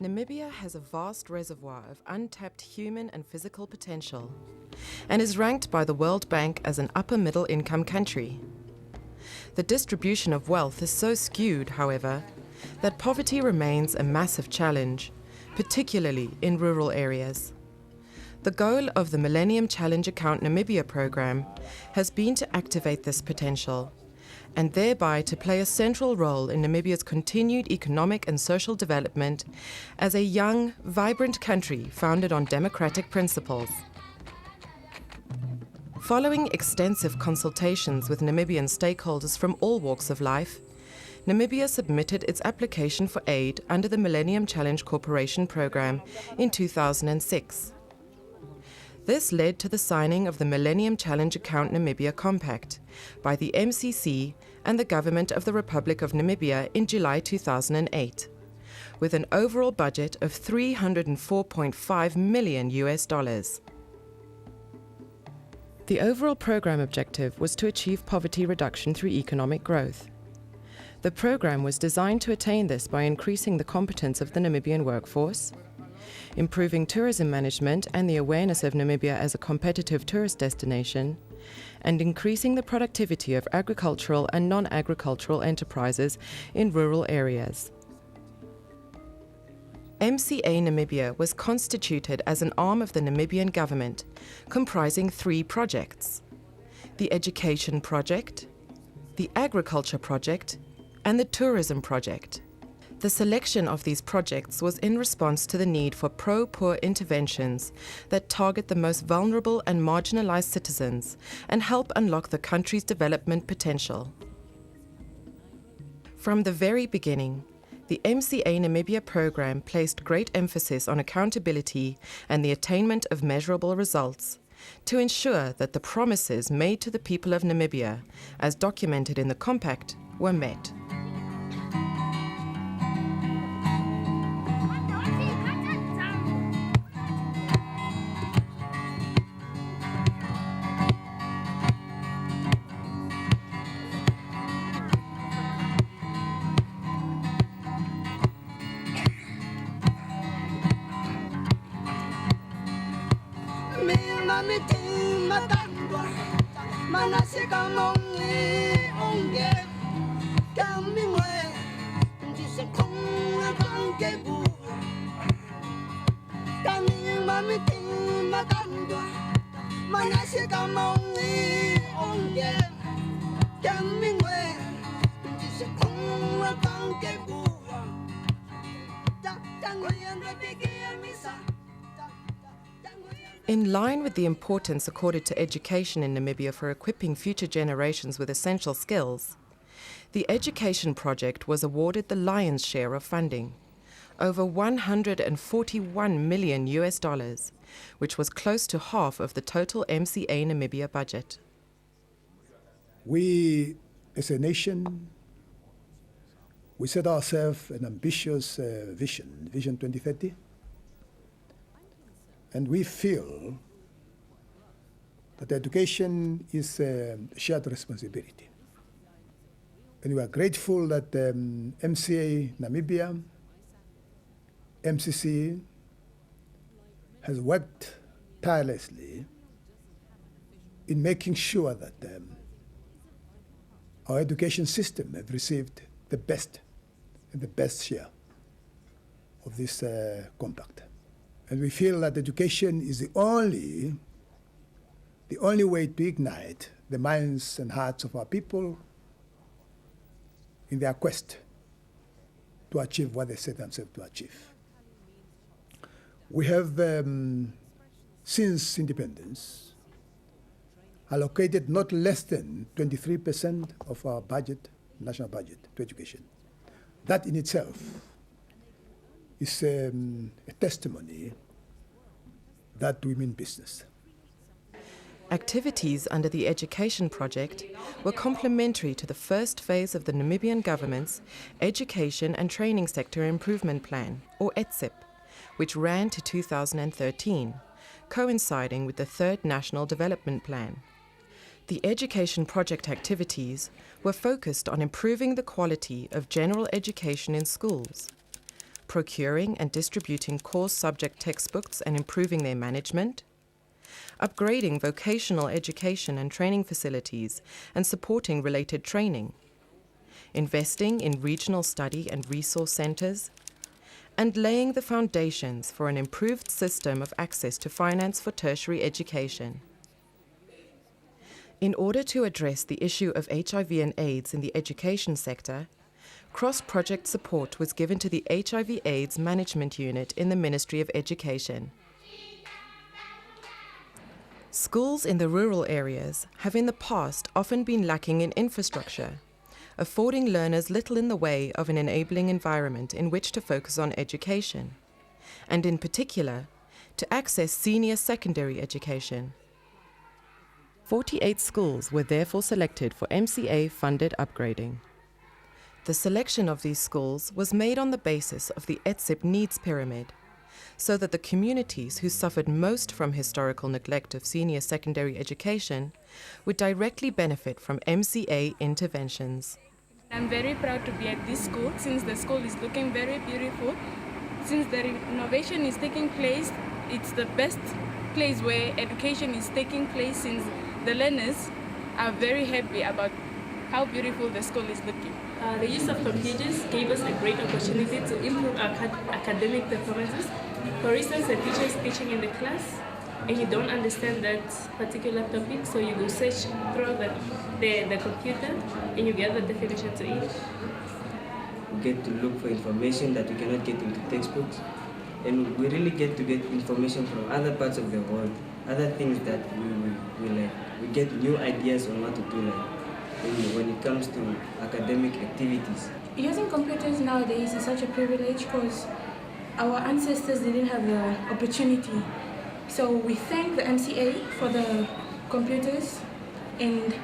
Namibia has a vast reservoir of untapped human and physical potential and is ranked by the World Bank as an upper middle income country. The distribution of wealth is so skewed, however, that poverty remains a massive challenge, particularly in rural areas. The goal of the Millennium Challenge Account Namibia program has been to activate this potential and thereby to play a central role in Namibia's continued economic and social development as a young, vibrant country founded on democratic principles. Following extensive consultations with Namibian stakeholders from all walks of life, Namibia submitted its application for aid under the Millennium Challenge Corporation program in 2006. This led to the signing of the Millennium Challenge Account Namibia Compact by the MCC and the Government of the Republic of Namibia in July 2008, with an overall budget of $304.5 million. The overall program objective was to achieve poverty reduction through economic growth. The program was designed to attain this by increasing the competence of the Namibian workforce, improving tourism management and the awareness of Namibia as a competitive tourist destination, and increasing the productivity of agricultural and non-agricultural enterprises in rural areas. MCA Namibia was constituted as an arm of the Namibian government, comprising 3 projects: the Education Project, the Agriculture Project, and the Tourism Project. The selection of these projects was in response to the need for pro-poor interventions that target the most vulnerable and marginalized citizens and help unlock the country's development potential. From the very beginning, the MCA Namibia program placed great emphasis on accountability and the attainment of measurable results to ensure that the promises made to the people of Namibia, as documented in the compact, were met. In line with the importance accorded to education in Namibia for equipping future generations with essential skills, the Education Project was awarded the lion's share of funding, over $141 million, which was close to half of the total MCA Namibia budget. We, as a nation, we set ourselves an ambitious Vision 2030. And we feel that education is a shared responsibility. And we are grateful that MCA Namibia, MCC, has worked tirelessly in making sure that our education system has received the best share of this compact. And we feel that education is the only way to ignite the minds and hearts of our people in their quest to achieve what they set themselves to achieve. We have, since independence, allocated not less than 23% of our budget, national budget, to education. That in itself is a testimony that we mean business. Activities under the Education Project were complementary to the first phase of the Namibian government's Education and Training Sector Improvement Plan, or ETSIP, which ran to 2013, coinciding with the Third National Development Plan. The Education Project activities were focused on improving the quality of general education in schools, procuring and distributing course subject textbooks and improving their management, upgrading vocational education and training facilities and supporting related training, investing in regional study and resource centres, and laying the foundations for an improved system of access to finance for tertiary education. In order to address the issue of HIV and AIDS in the education sector, cross-project support was given to the HIV/AIDS Management Unit in the Ministry of Education. Schools in the rural areas have in the past often been lacking in infrastructure, affording learners little in the way of an enabling environment in which to focus on education, and in particular, to access senior secondary education. 48 schools were therefore selected for MCA-funded upgrading. The selection of these schools was made on the basis of the ETSIP needs pyramid, so that the communities who suffered most from historical neglect of senior secondary education would directly benefit from MCA interventions. I'm very proud to be at this school since the school is looking very beautiful. Since the renovation is taking place, it's the best place where education is taking place since the learners are very happy about how beautiful the school is looking. The use of computers gave us a great opportunity to improve our academic performances. For instance, the teacher is teaching in the class and you don't understand that particular topic, so you go search through the computer and you get the definition to it. We get to look for information that we cannot get into textbooks, and we really get to get information from other parts of the world, other things that we like. We get new ideas on what to do when it comes to academic activities. Using computers nowadays is such a privilege because our ancestors didn't have the opportunity. So we thank the MCA for the computers, and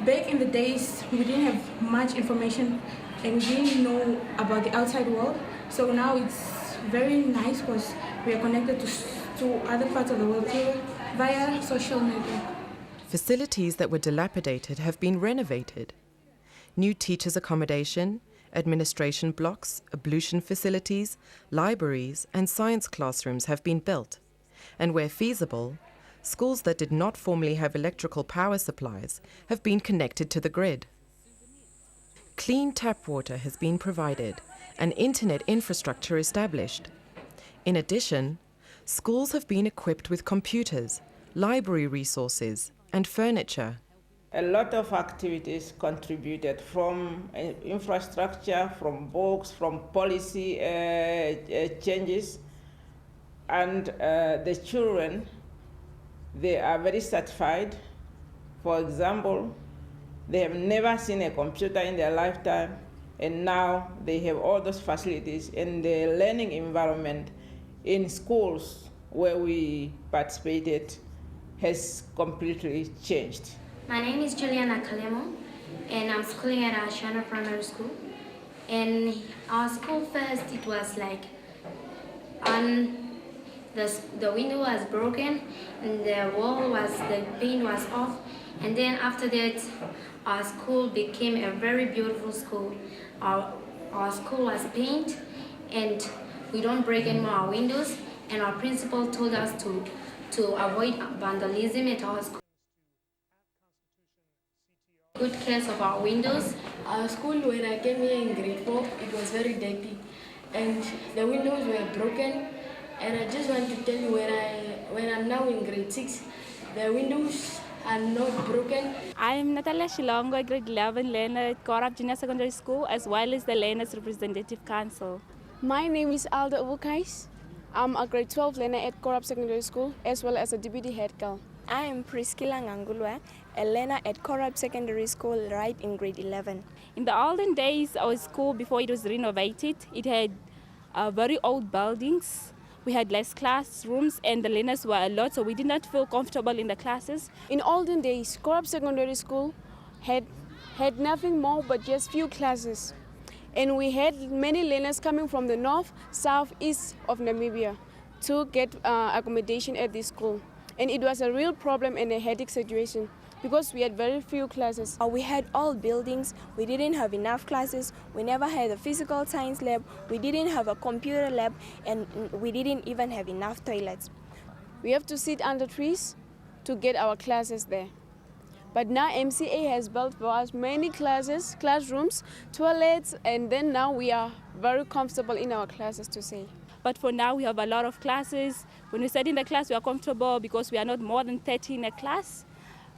back in the days we didn't have much information and we didn't know about the outside world. So now it's very nice because we are connected to other parts of the world via social network. Facilities that were dilapidated have been renovated. New teachers' accommodation, administration blocks, ablution facilities, libraries, and science classrooms have been built. And where feasible, schools that did not formerly have electrical power supplies have been connected to the grid. Clean tap water has been provided and internet infrastructure established. In addition, schools have been equipped with computers, library resources, and furniture. A lot of activities contributed from infrastructure, from books, from policy changes, and the children, they are very satisfied. For example, they have never seen a computer in their lifetime, and now they have all those facilities, and the learning environment in schools where we participated has completely changed. My name is Juliana Kalemo, and I'm schooling at Ashana Primary School. And our school first, it was like, the window was broken, and the paint was off. And then after that, our school became a very beautiful school. Our school was painted, and we don't break any more our windows. And our principal told us to avoid vandalism at our school. Good care of our windows. Our school, when I came here in grade 4, it was very dirty and the windows were broken. And I just want to tell you when I'm now in grade 6, the windows are not broken. I'm Natalia Shilongo, grade 11 learner at Korab Junior Secondary School, as well as the Learners Representative Council. My name is Alda Ubukais. I'm a grade 12 learner at Korab Secondary School, as well as a deputy head girl. I am Priscilla Ngangulwa, a learner at Korab Secondary School, right in grade 11. In the olden days, our school, before it was renovated, it had very old buildings. We had less classrooms and the learners were a lot, so we did not feel comfortable in the classes. In olden days, Korab Secondary School had nothing more but just few classes. And we had many learners coming from the north, south, east of Namibia to get accommodation at this school. And it was a real problem and a headache situation because we had very few classes. We had old buildings, we didn't have enough classes, we never had a physical science lab, we didn't have a computer lab, and we didn't even have enough toilets. We have to sit under trees to get our classes there. But now MCA has built for us many classes, classrooms, toilets, and then now we are very comfortable in our classes to say. But for now, we have a lot of classes. When we sit in the class, we are comfortable because we are not more than 30 in a class.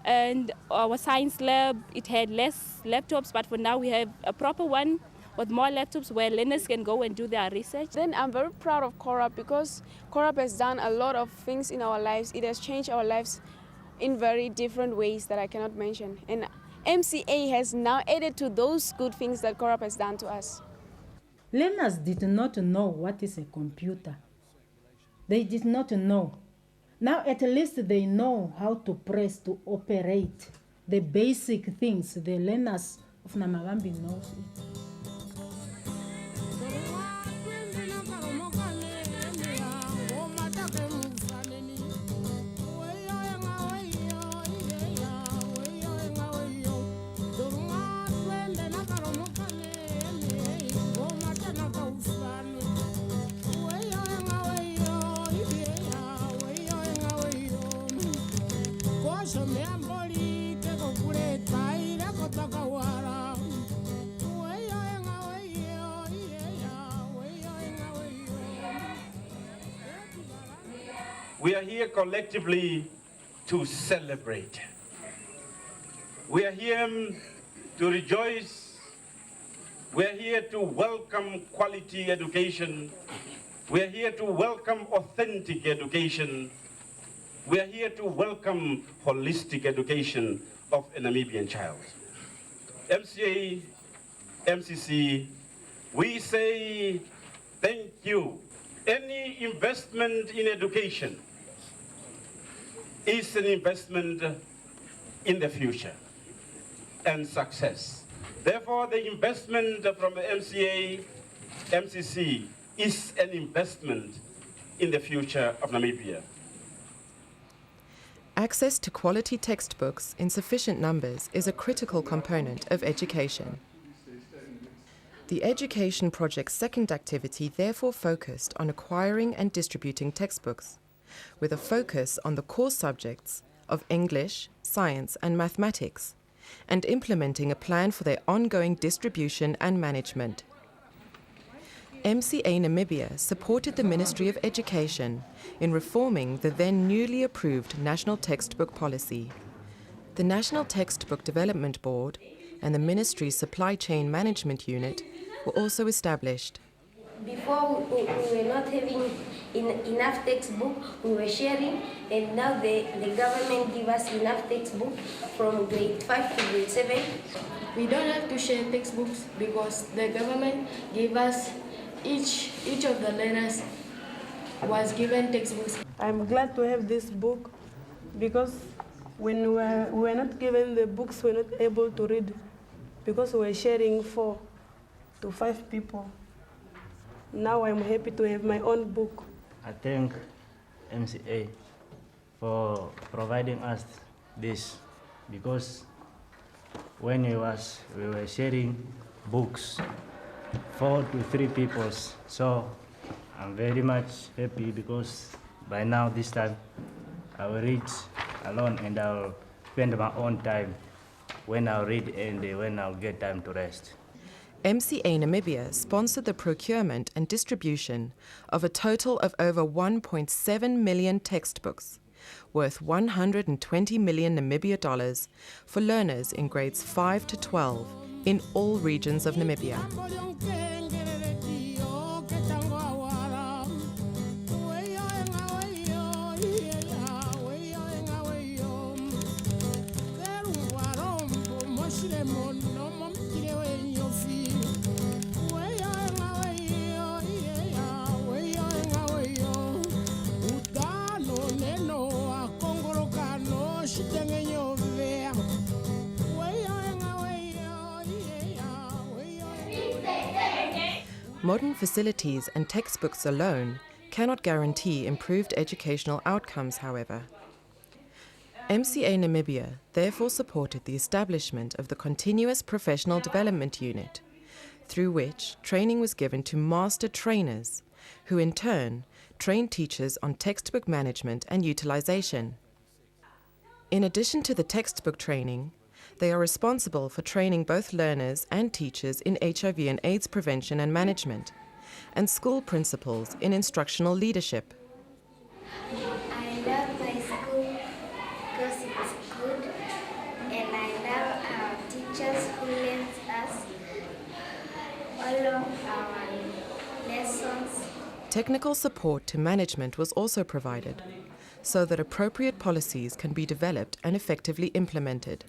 And our science lab, it had less laptops, but for now we have a proper one with more laptops where learners can go and do their research. Then I'm very proud of Corrupt because Corrupt has done a lot of things in our lives. It has changed our lives in very different ways that I cannot mention. And MCA has now added to those good things that Corrupt has done to us. Learners did not know what is a computer. They did not know. Now at least they know how to press, to operate. The basic things, the learners of Namabambi know it. We are here collectively to celebrate. We are here to rejoice. We are here to welcome quality education. We are here to welcome authentic education. We are here to welcome holistic education of a Namibian child. MCA, MCC, we say thank you. Any investment in education is an investment in the future and success. Therefore, the investment from the MCA, MCC is an investment in the future of Namibia. Access to quality textbooks in sufficient numbers is a critical component of education. The Education Project's second activity therefore focused on acquiring and distributing textbooks, with a focus on the core subjects of English, science and mathematics, and implementing a plan for their ongoing distribution and management. MCA Namibia supported the Ministry of Education in reforming the then newly approved National Textbook Policy. The National Textbook Development Board and the Ministry's Supply Chain Management Unit were also established. Before we were not having enough textbook, we were sharing, and now the government gave us enough textbook from grade 5 to grade 7. We don't have to share textbooks because the government gave us each of the learners was given textbooks. I'm glad to have this book because when we were not given the books, we were not able to read because we were sharing 4 to 5 people. Now I'm happy to have my own book. I thank MCA for providing us this because when we were sharing books, 4 to 3 people. So I'm very much happy because by now this time I will read alone and I'll spend my own time when I'll read and when I'll get time to rest. MCA Namibia sponsored the procurement and distribution of a total of over 1.7 million textbooks, worth 120 million Namibia dollars for learners in grades 5 to 12 in all regions of Namibia. Modern facilities and textbooks alone cannot guarantee improved educational outcomes, however. MCA Namibia therefore supported the establishment of the Continuous Professional Development Unit, through which training was given to master trainers, who in turn trained teachers on textbook management and utilization. In addition to the textbook training, they are responsible for training both learners and teachers in HIV and AIDS prevention and management, and school principals in instructional leadership. I love my school because it's good, and I love our teachers who learn us all of our lessons. Technical support to management was also provided, so that appropriate policies can be developed and effectively implemented.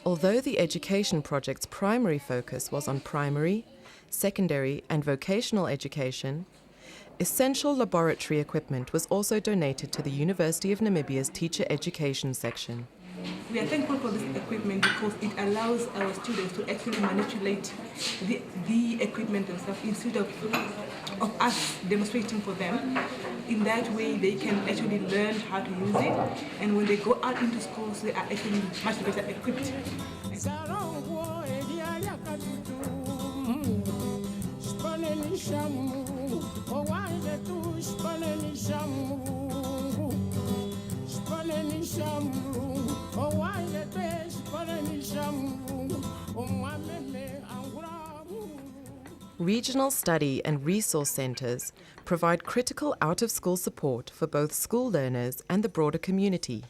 Although the education project's primary focus was on primary, secondary and vocational education, essential laboratory equipment was also donated to the University of Namibia's Teacher Education section. We are thankful for this equipment because it allows our students to actually manipulate the equipment and stuff instead of us demonstrating for them. In that way, they can actually learn how to use it, and when they go out into schools, they are actually much better equipped. Regional study and resource centres provide critical out-of-school support for both school learners and the broader community.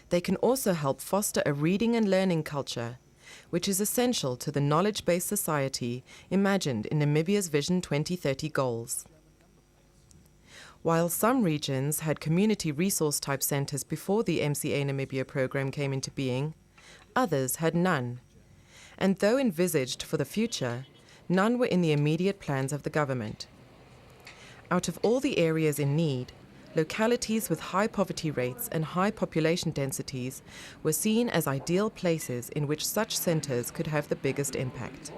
They can also help foster a reading and learning culture, which is essential to the knowledge-based society imagined in Namibia's Vision 2030 goals. While some regions had community resource type centres before the MCA Namibia program came into being, others had none. And though envisaged for the future, none were in the immediate plans of the government. Out of all the areas in need, localities with high poverty rates and high population densities were seen as ideal places in which such centres could have the biggest impact.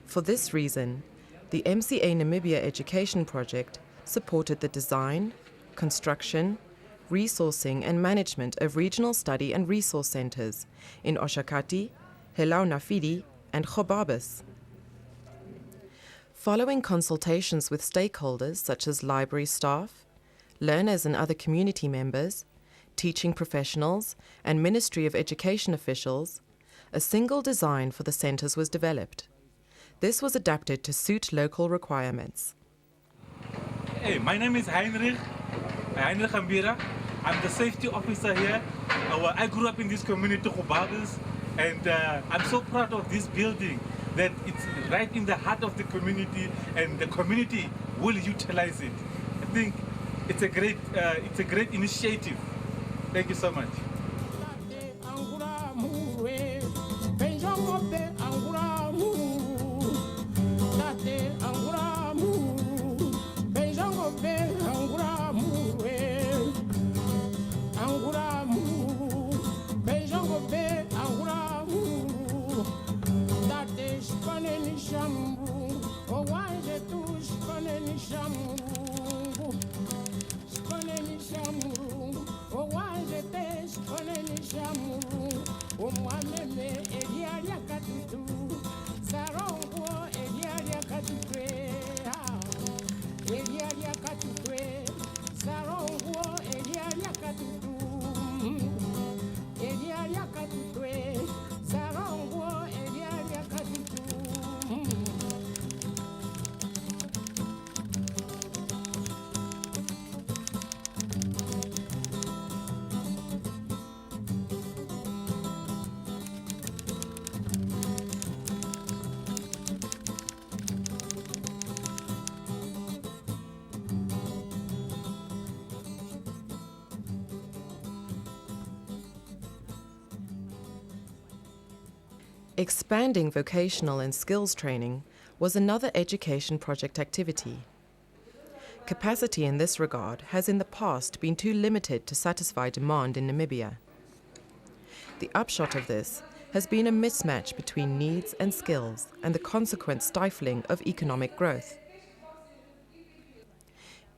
For this reason, the MCA Namibia Education Project supported the design, construction, resourcing and management of regional study and resource centres in Oshakati, Helau Nafidi and Chobabis. Following consultations with stakeholders such as library staff, learners and other community members, teaching professionals and Ministry of Education officials, a single design for the centres was developed. This was adapted to suit local requirements. Hey, my name is Heinrich Ambira. I'm the safety officer here. I grew up in this community, Chobabis, and I'm so proud of this building that it's right in the heart of the community, and the community will utilize it. I think it's a great initiative. Thank you so much. Expanding vocational and skills training was another education project activity. Capacity in this regard has in the past been too limited to satisfy demand in Namibia. The upshot of this has been a mismatch between needs and skills and the consequent stifling of economic growth.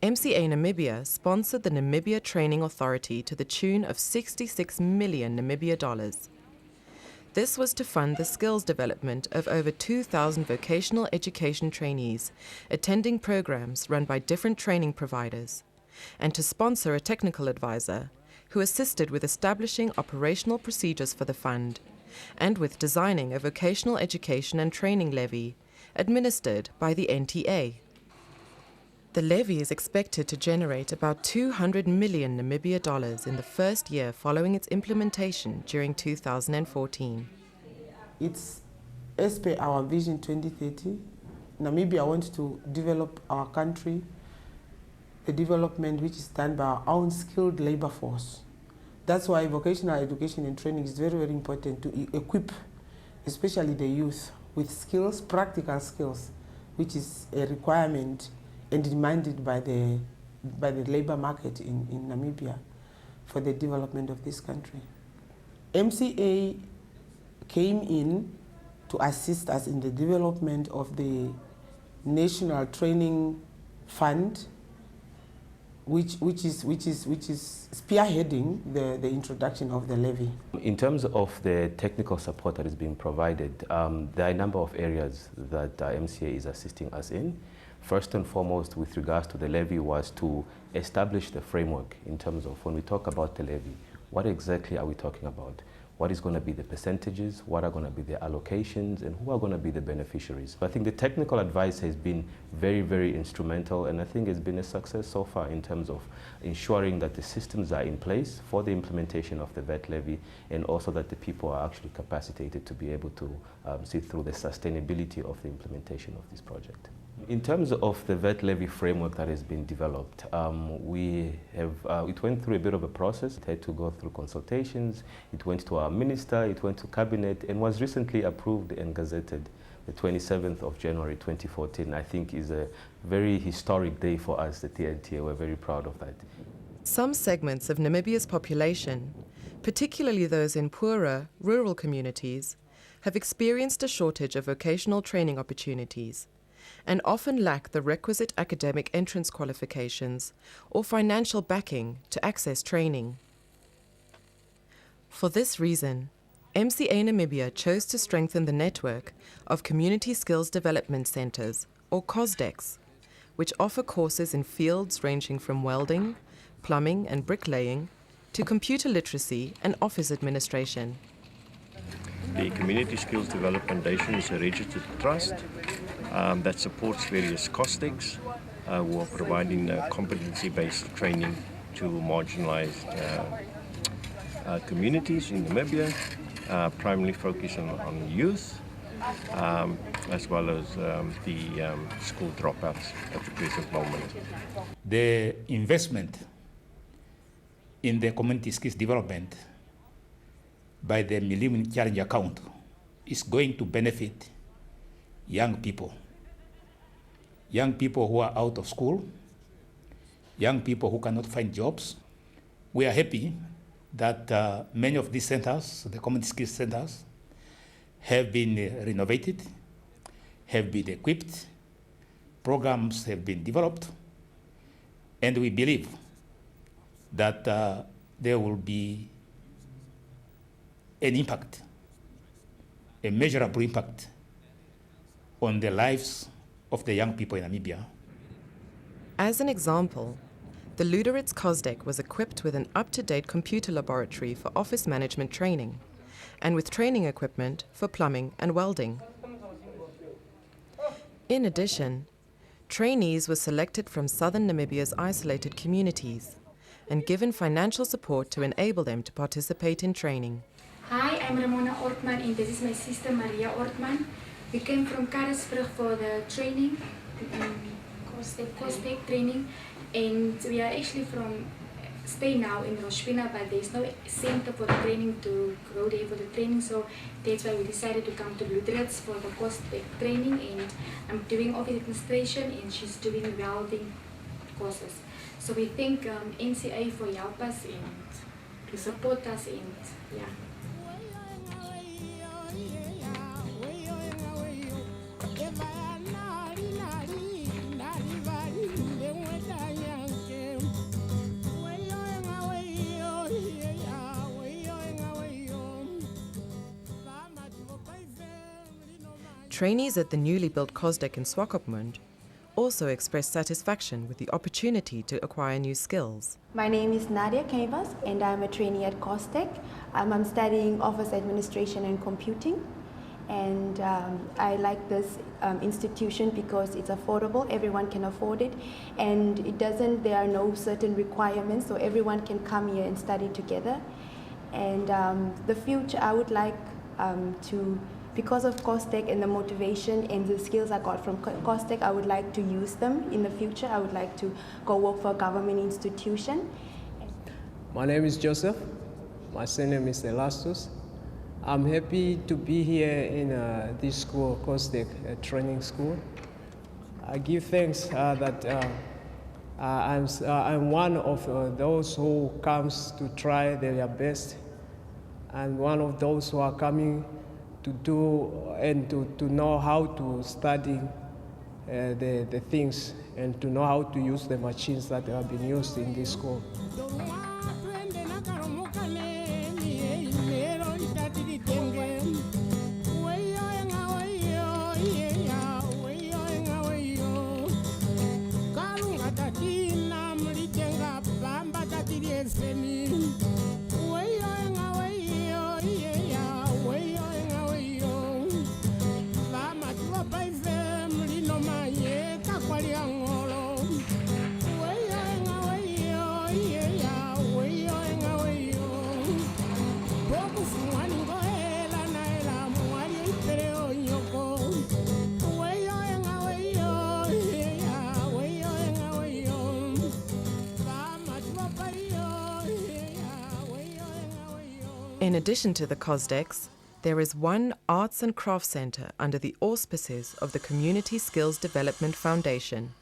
MCA Namibia sponsored the Namibia Training Authority to the tune of 66 million Namibia dollars. This was to fund the skills development of over 2,000 vocational education trainees attending programs run by different training providers, and to sponsor a technical advisor who assisted with establishing operational procedures for the fund and with designing a vocational education and training levy administered by the NTA. The levy is expected to generate about 200 million Namibia dollars in the first year following its implementation during 2014. It's as per our Vision 2030. Namibia wants to develop our country, a development which is done by our own skilled labor force. That's why vocational education and training is very, very important to equip, especially the youth, with skills, practical skills, which is a requirement and demanded by the labor market in Namibia for the development of this country. MCA came in to assist us in the development of the National Training Fund, which is spearheading the introduction of the levy. In terms of the technical support that is being provided, there are a number of areas that MCA is assisting us in. First and foremost, with regards to the levy, was to establish the framework in terms of when we talk about the levy, what exactly are we talking about? What is going to be the percentages, what are going to be the allocations, and who are going to be the beneficiaries. I think the technical advice has been very, very instrumental, and I think it's been a success so far in terms of ensuring that the systems are in place for the implementation of the VAT levy, and also that the people are actually capacitated to be able to see through the sustainability of the implementation of this project. In terms of the VAT levy framework that has been developed, it went through a bit of a process. It had to go through consultations, it went to our minister, it went to cabinet, and was recently approved and gazetted the 27th of January 2014. I think is a very historic day for us at the NTA. We're very proud of that. Some segments of Namibia's population, particularly those in poorer, rural communities, have experienced a shortage of vocational training opportunities and often lack the requisite academic entrance qualifications or financial backing to access training. For this reason, MCA Namibia chose to strengthen the network of Community Skills Development Centres, or COSDECs, which offer courses in fields ranging from welding, plumbing and bricklaying to computer literacy and office administration. The Community Skills Development Foundation is a registered trust that supports various COSDECs who are providing competency-based training to marginalized communities in Namibia, primarily focusing on youth, as well as the school dropouts at the present moment. The investment in the community skills development by the Millennium Challenge account is going to benefit young people who are out of school, young people who cannot find jobs. We are happy that many of these centers, the community skills centers, have been renovated, have been equipped, programs have been developed, and we believe that there will be an impact, a measurable impact on the lives of the young people in Namibia. As an example, the Luderitz COSDEC was equipped with an up-to-date computer laboratory for office management training and with training equipment for plumbing and welding. In addition, trainees were selected from southern Namibia's isolated communities and given financial support to enable them to participate in training. Hi, I'm Ramona Ortman and this is my sister Maria Ortman. We came from Karasburg for the training, COSDEC training, and we are actually from stay now in Rospina, but there's no center for the training to go there for the training, so that's why we decided to come to Luderitz for the COSTECH training, and I'm doing office administration and she's doing welding courses. So we thank NCA for help us and to support us, and yeah. Trainees at the newly built COSTECH in Swakopmund also expressed satisfaction with the opportunity to acquire new skills. My name is Nadia Canvas and I'm a trainee at COSTECH. I'm studying office administration and computing, and I like this institution because it's affordable, everyone can afford it, and there are no certain requirements, so everyone can come here and study together. And the future, I would like because of COSTECH and the motivation and the skills I got from COSTECH, I would like to use them in the future. I would like to go work for a government institution. My name is Joseph. My surname is Elastus. I'm happy to be here in this school, COSTECH training school. I give thanks that I'm one of those who comes to try their best, and one of those who are coming to do and to know how to study the things and to know how to use the machines that have been used in this school. In addition to the COSDECs, there is one Arts and Crafts Centre under the auspices of the Community Skills Development Foundation.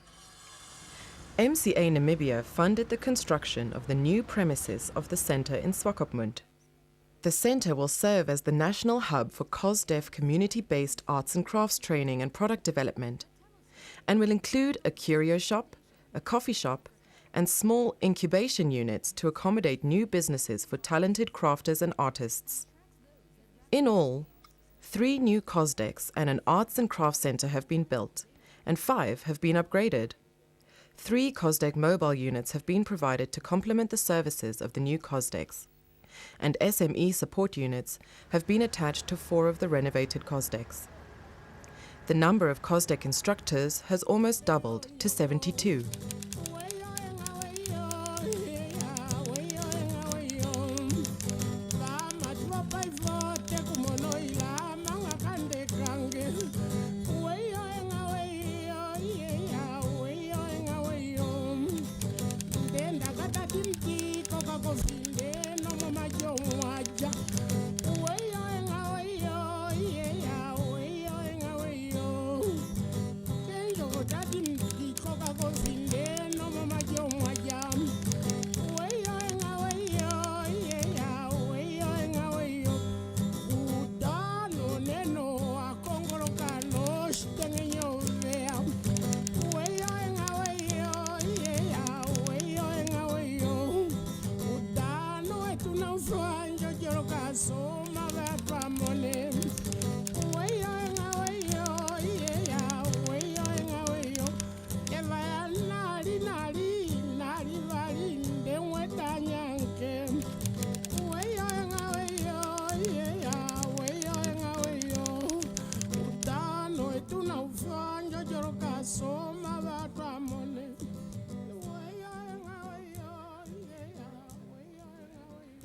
MCA Namibia funded the construction of the new premises of the centre in Swakopmund. The centre will serve as the national hub for COSDEF community-based arts and crafts training and product development, and will include a curio shop, a coffee shop, and small incubation units to accommodate new businesses for talented crafters and artists. In all, 3 new COSDECs and an arts and crafts centre have been built, and 5 have been upgraded. 3 COSDEC mobile units have been provided to complement the services of the new COSDECs, and SME support units have been attached to 4 of the renovated COSDECs. The number of COSDEC instructors has almost doubled to 72.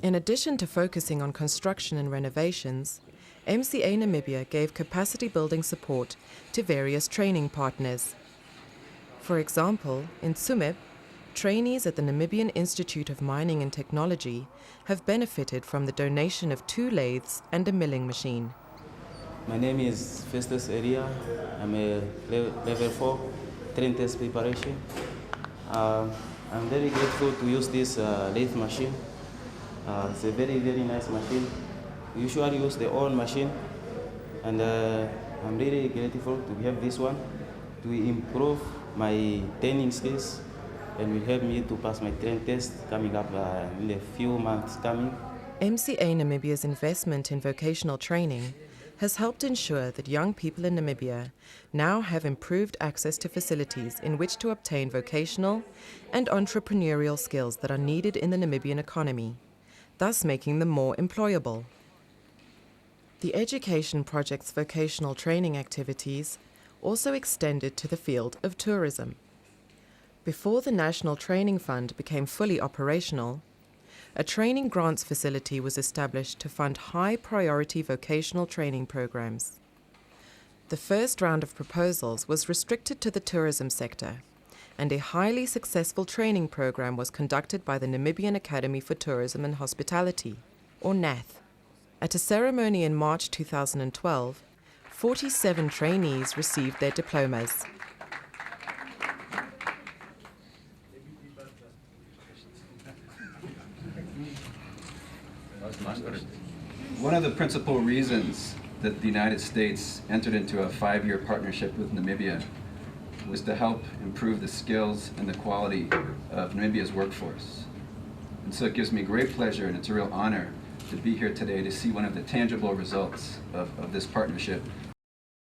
In addition to focusing on construction and renovations, MCA Namibia gave capacity building support to various training partners. For example, in Tsumeb, trainees at the Namibian Institute of Mining and Technology have benefited from the donation of 2 lathes and a milling machine. My name is Festus Eria. I'm a level 4 train test preparation. I'm very grateful to use this lathe machine. It's a very, very nice machine. We usually use the old machine, and I'm really grateful to have this one to improve my training skills and will help me to pass my train test coming up in a few months coming. MCA Namibia's investment in vocational training has helped ensure that young people in Namibia now have improved access to facilities in which to obtain vocational and entrepreneurial skills that are needed in the Namibian economy, thus making them more employable. The Education Project's vocational training activities also extended to the field of tourism. Before the National Training Fund became fully operational, a training grants facility was established to fund high-priority vocational training programs. The first round of proposals was restricted to the tourism sector, and a highly successful training program was conducted by the Namibian Academy for Tourism and Hospitality, or NATH. At a ceremony in March 2012, 47 trainees received their diplomas. One of the principal reasons that the United States entered into a 5-year partnership with Namibia was to help improve the skills and the quality of Namibia's workforce. And so it gives me great pleasure, and it's a real honor to be here today to see one of the tangible results of this partnership